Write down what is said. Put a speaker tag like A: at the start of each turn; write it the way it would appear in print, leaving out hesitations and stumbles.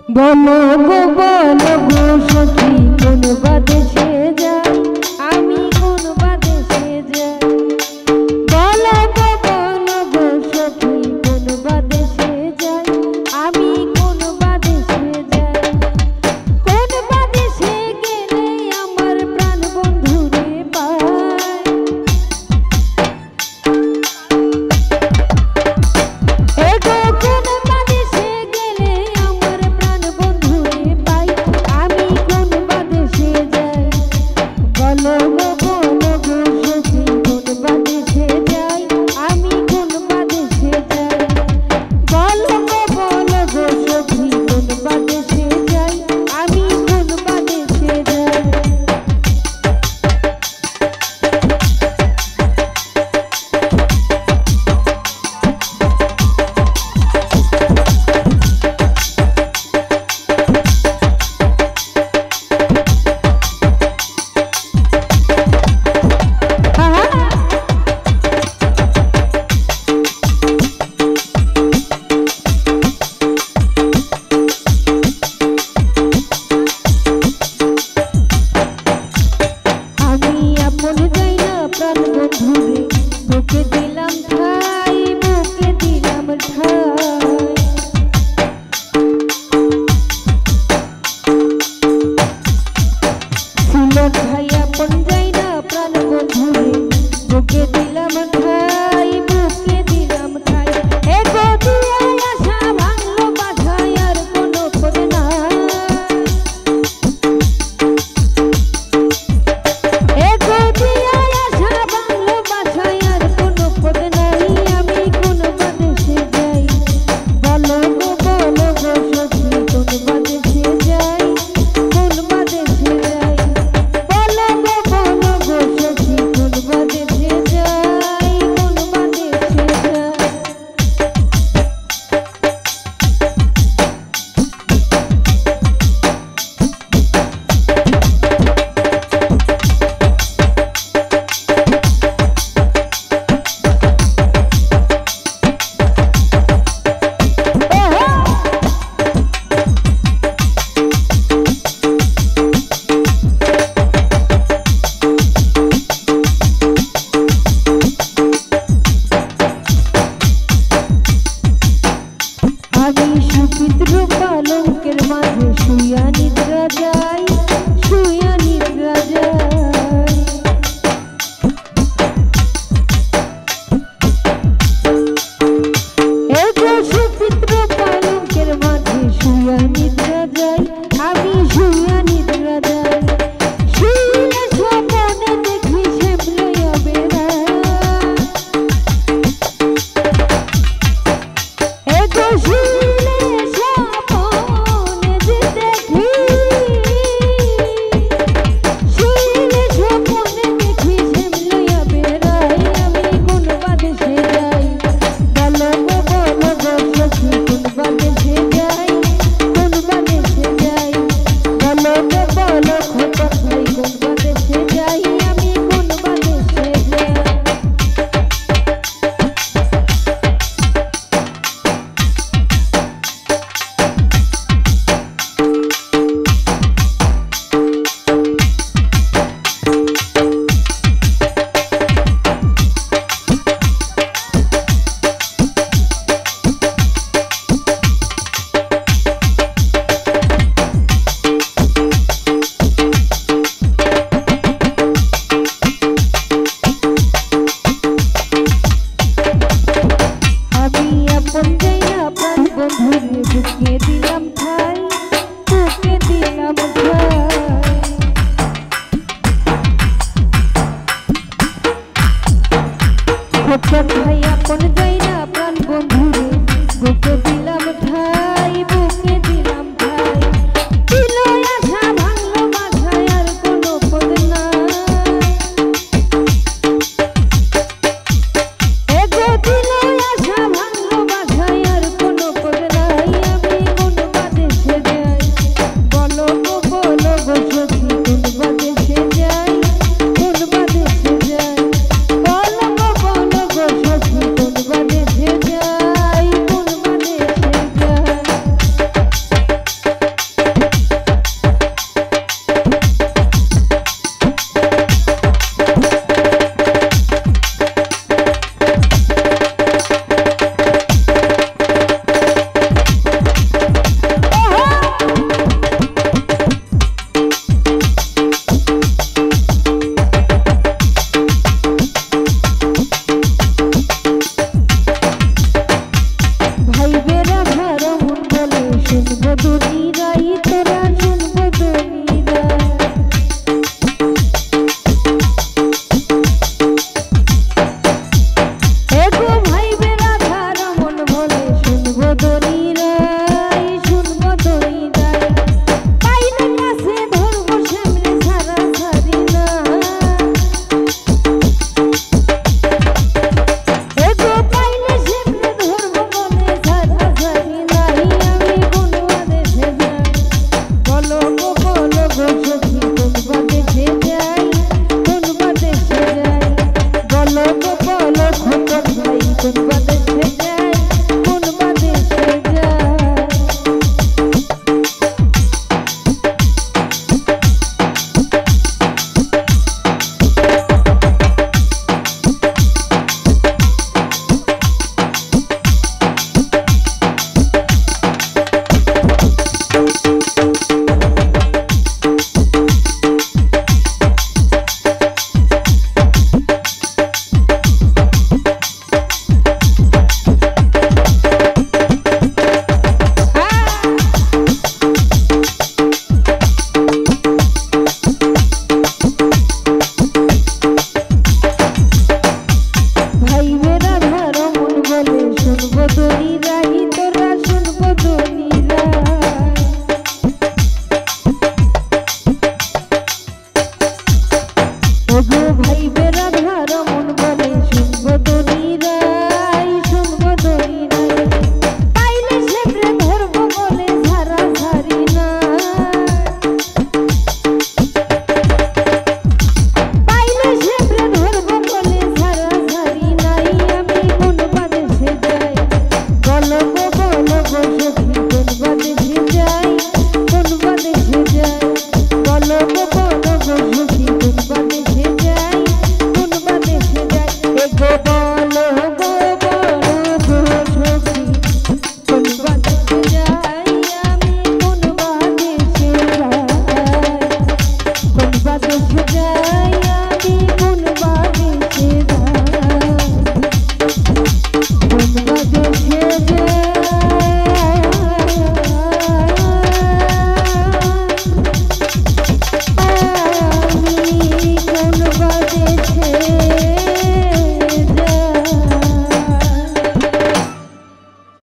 A: বলো গো বলো গো সখী কোন বাদেশে যাই আমি কোন বাদেশে যাই বলো গো বলো গো সখী কোন বাদেশে যাই আমি কোন বাদেশে যাই কোন বাদেশে গেলে আমার প্রাণ বন্ধুরে পাই এগো কোন বাদেশে গেলে আমার প্রাণ বন্ধুরে পাই আমি কোন বাদেশে যাই বলো গো বলো গো সখী কোন বাদেশে যাই আমি কোন বাদেশে যাই বলো গো বলো গো সখী কোন বাদেশে যাই আমি কোন বাদেশে যাই বুকে দিলাম ঠাই বুকে দিলাম ঠাই সিলন ভাই আপন যাই না প্রাণ বন্ধুরে বুকে দিলাম ঠাই বুকে দিলাম ঠাই এগো দিয়ে আশা ভাঙলো বাধায় আর কোনো পদ নাই এগো দিয়ে আশা ভাঙলো বাধায় আর কোনো পদ নাই আমি কোন বাদেশে যাই বলো গো বলো গো সখী কোন বাদেশে যাই কোন বাদেশে যাই বলো গো বলো গো সখী কোন বাদেশে যাই কোন বাদেশে যাই আমি সুচিত্র পালঙ্কের মাঝে শুইয়া নিদ্রা যাই শুইয়া নিদ্রা যাই এগো সুচিত্র পালঙ্কের মাঝে শুইয়া নিদ্রা যাই আমি শুইয়া নিদ্রা যাই শুইলে স্বপ্নে দেখি শ্যামলইয়া বেড়ায় এগো শুইলে স্বপ্নে যে দেখি শুইলে স্বপ্নে দেখি শ্যামলইয়া বেড়ায় আমি কোন বাদেশে যাই বলো গো বলো গো সখী কোন বাদেশে যাই কোন বাদেশে যাই বলো গো বলো খোকন ভাই কোন বাদেশে যাই আমি কোন বাদেশে যাই আমি আপন যাই না প্রাণ বন্ধুরে বুকে দিলাম ঠাই বুকে দিলাম ঠাই খোকন ভাই আপন যাই না প্রাণ বন্ধুরে বুকে দিলাম ঠাই বুকে দিলাম ঠাই ছিল আশা ভাঙলো বাধায় আর কোনো পদ নাই এগো দিল আশা ভাঙলো বাধায় আর কোনো পদ নাই আমি কোন চিনব দুনিয়া